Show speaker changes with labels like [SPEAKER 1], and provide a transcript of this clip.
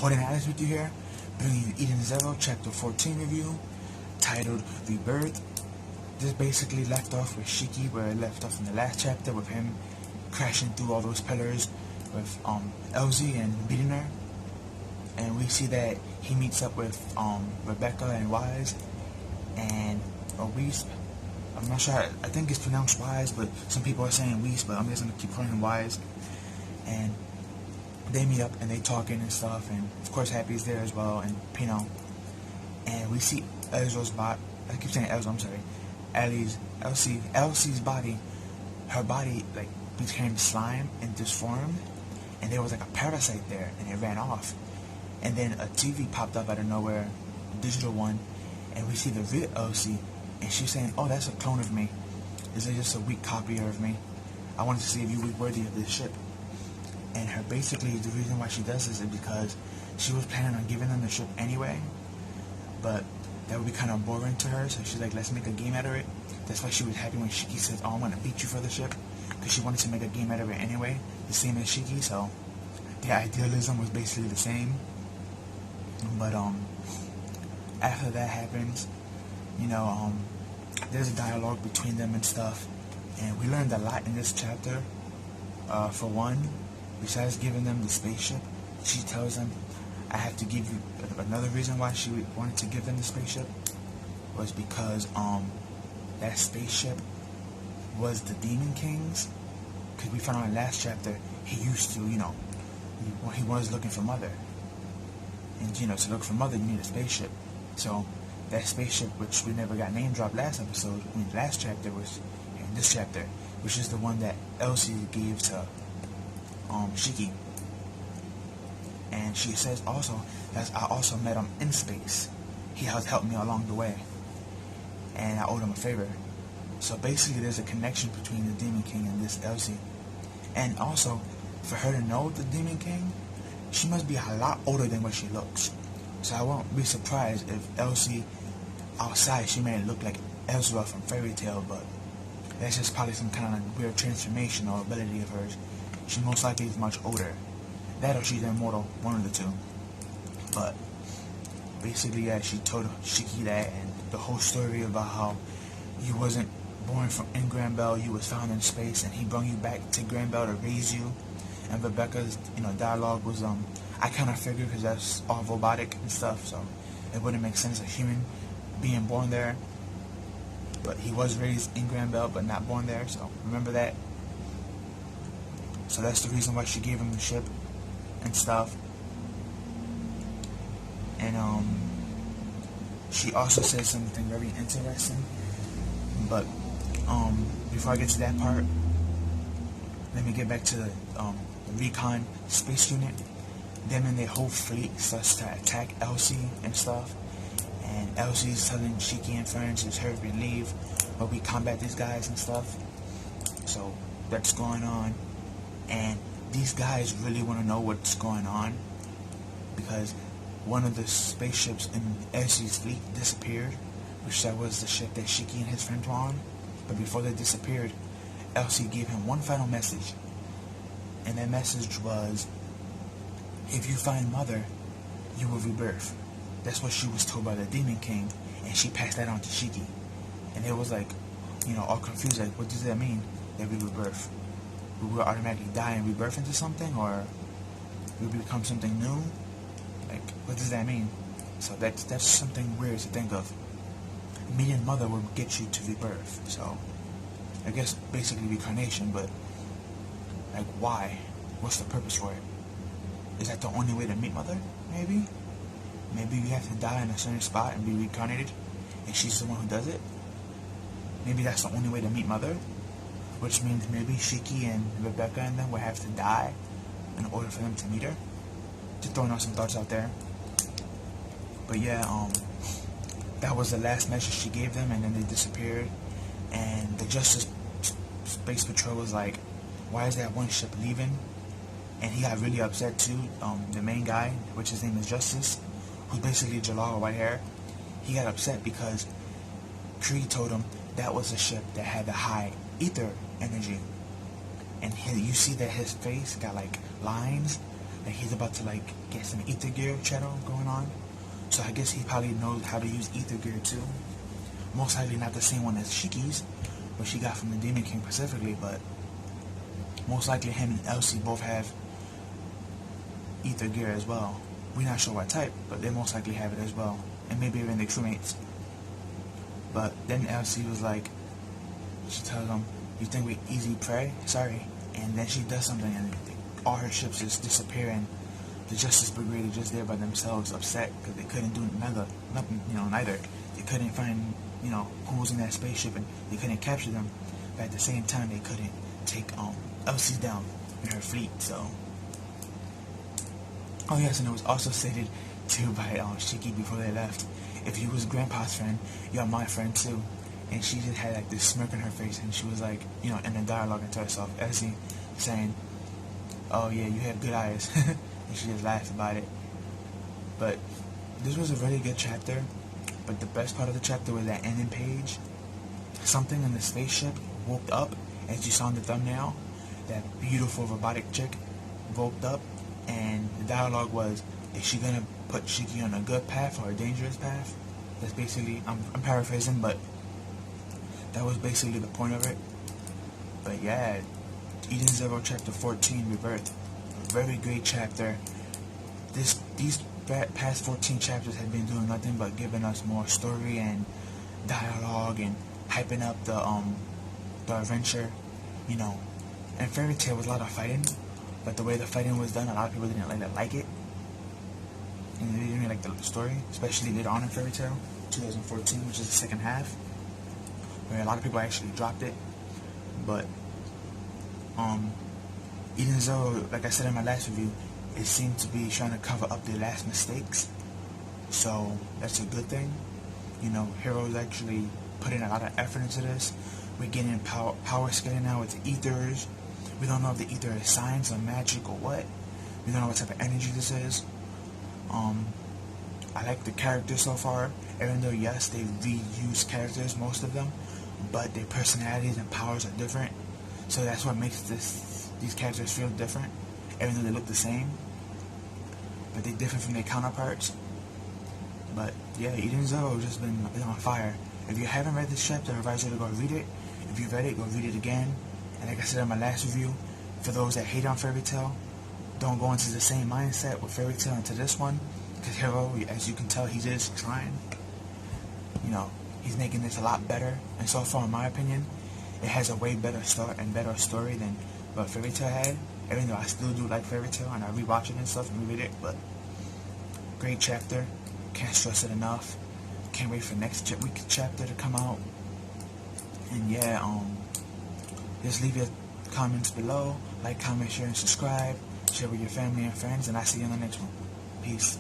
[SPEAKER 1] Holding Alice with you here, bringing you Eden Zero Chapter 14 review, titled Rebirth. This basically left off with Shiki, where it left off in the last chapter, with him crashing through all those pillars with Elsie and beating her. And we see that he meets up with Rebecca and Wise and Weiss. I'm not sure, I think it's pronounced Wise, but some people are saying Weiss, but I'm just going to keep calling him Wise. And they meet up and they talking and stuff, and of course Happy's there as well, and Pino. And we see Ezra's body, I keep saying Ezra, I'm sorry, Elsie's body, her body like became slime and disformed, and there was like a parasite there, and it ran off. And then a TV popped up out of nowhere, a digital one, and we see the real Elsie, and she's saying, "Oh, that's a clone of me. Is it just a weak copy of me? I wanted to see if you were worthy of this ship." And her basically, the reason why she does this is because she was planning on giving them the ship anyway, but that would be kind of boring to her, so she's like, let's make a game out of it. That's why she was happy when Shiki says, "Oh, I'm going to beat you for the ship," because she wanted to make a game out of it anyway, the same as Shiki, so the idealism was basically the same. But after that happens, you know, there's a dialogue between them and stuff, and we learned a lot in this chapter. For one, besides giving them the spaceship, she tells them, I have to give you another reason why she wanted to give them the spaceship was because that spaceship was the Demon King's, because we found out in the last chapter he used to, you know, he was looking for Mother, and you know, to look for Mother you need a spaceship. So that spaceship, which we never got name dropped last episode, I mean last chapter, was in this chapter, which is the one that Elsie gave to Shiki. And she says also that I also met him in space. He has helped me along the way, and I owed him a favor. So basically there's a connection between the Demon King and this Elsie. And also, for her to know the Demon King, she must be a lot older than what she looks. So I won't be surprised if Elsie outside, she may look like Ezra from Fairy Tail, but that's just probably some kind of weird transformation or ability of hers. She most likely is much older. That or she's immortal, one of the two. But basically, yeah, she told Shiki that, and the whole story about how you wasn't born in Grand Bell, you was found in space, and he brought you back to Grand Bell to raise you. And Rebecca's, you know, dialogue was I kind of figured, because that's all robotic and stuff, so it wouldn't make sense a human being born there. But he was raised in Grand Bell, but not born there, so remember that. So that's the reason why she gave him the ship and stuff. And she also said something very interesting. But before I get to that part, let me get back to the recon space unit. Them and their whole fleet starts to attack Elsie and stuff. And Elsie's telling Shiki and friends it's her relief, but we combat these guys and stuff. So that's going on. And these guys really want to know what's going on, because one of the spaceships in Elsie's fleet disappeared, which that was the ship that Shiki and his friends were on. But before they disappeared, Elsie gave him one final message, and that message was, if you find Mother, you will rebirth. That's what she was told by the Demon King, and she passed that on to Shiki. And it was like, you know, all confused, like, what does that mean, that we rebirth? We will automatically die and rebirth into something, or we become something new? Like, what does that mean? So that's something weird to think of. Meeting Mother will get you to rebirth. So I guess basically reincarnation, but like, why? What's the purpose for it? Is that the only way to meet Mother? Maybe you have to die in a certain spot and be reincarnated, and she's the one who does it. Maybe that's the only way to meet Mother, which means maybe Shiki and Rebecca and them will have to die in order for them to meet her. Just throwing out some thoughts out there. But yeah, that was the last message she gave them, and then they disappeared. And the Justice Space Patrol was like, why is that one ship leaving? And he got really upset too. The main guy, which his name is Justice, who's basically Jalal with white hair, he got upset because Creed told him that was a ship that had the high ether energy. And you see that his face got like lines, like he's about to like get some ether gear channel going on. So I guess he probably knows how to use ether gear too. Most likely not the same one as Shiki's, what she got from the Demon King specifically, but most likely him and Elsie both have ether gear as well. We're not sure what type, but they most likely have it as well, and maybe even the crewmates. But then Elsie was like, she tells them, "You think we easy prey? Sorry." And then she does something, and all her ships just disappear, and the Justice Brigade are just there by themselves, upset because they couldn't do nothing, neither. They couldn't find, who was in that spaceship, and they couldn't capture them. But at the same time, they couldn't take Elsie down in her fleet. So, oh yes, and it was also stated too by Shiki before they left, if you was Grandpa's friend, you're my friend too. And she just had like this smirk on her face, and she was like, in a dialogue to herself, Elsie saying, "Oh yeah, you have good eyes," and she just laughed about it. But this was a really good chapter. But the best part of the chapter was that ending page. Something in the spaceship woke up, as you saw in the thumbnail. That beautiful robotic chick woke up, and the dialogue was, is she gonna put Shiki on a good path or a dangerous path? That's basically, I'm paraphrasing, but that was basically the point of it. But yeah, Eden Zero Chapter 14, Rebirth. A very great chapter. These past 14 chapters have been doing nothing but giving us more story and dialogue and hyping up the adventure, And Fairy Tail was a lot of fighting, but the way the fighting was done, a lot of people didn't like it. And they didn't like the story, especially later on in Fairy Tail 2014, which is the second half, where a lot of people actually dropped it. But Eden Zero, like I said in my last review, it seemed to be trying to cover up their last mistakes, so that's a good thing. Heroes actually put in a lot of effort into this. We're getting power scaling now with the ethers. We don't know if the ether is science or magic or what. We don't know what type of energy this is. I like the characters so far, even though yes, they reuse characters, most of them, but their personalities and powers are different. So that's what makes these characters feel different, even though they look the same, but they're different from their counterparts. But yeah, Eden Zero has just been on fire. If you haven't read this chapter, I advise you to go read it. If you read it, go read it again. And like I said in my last review, for those that hate on Fairy Tail, don't go into the same mindset with Fairy Tail into this one, because Hero, as you can tell, he is trying. He's making this a lot better, and so far, in my opinion, it has a way better start and better story than what Fairy Tail had. Even though I still do like Fairy Tail, and I rewatch it and stuff and reread it, but great chapter. Can't stress it enough. Can't wait for next week's chapter to come out. And yeah, just leave your comments below. Like, comment, share, and subscribe. Share with your family and friends, and I'll see you in the next one. Peace.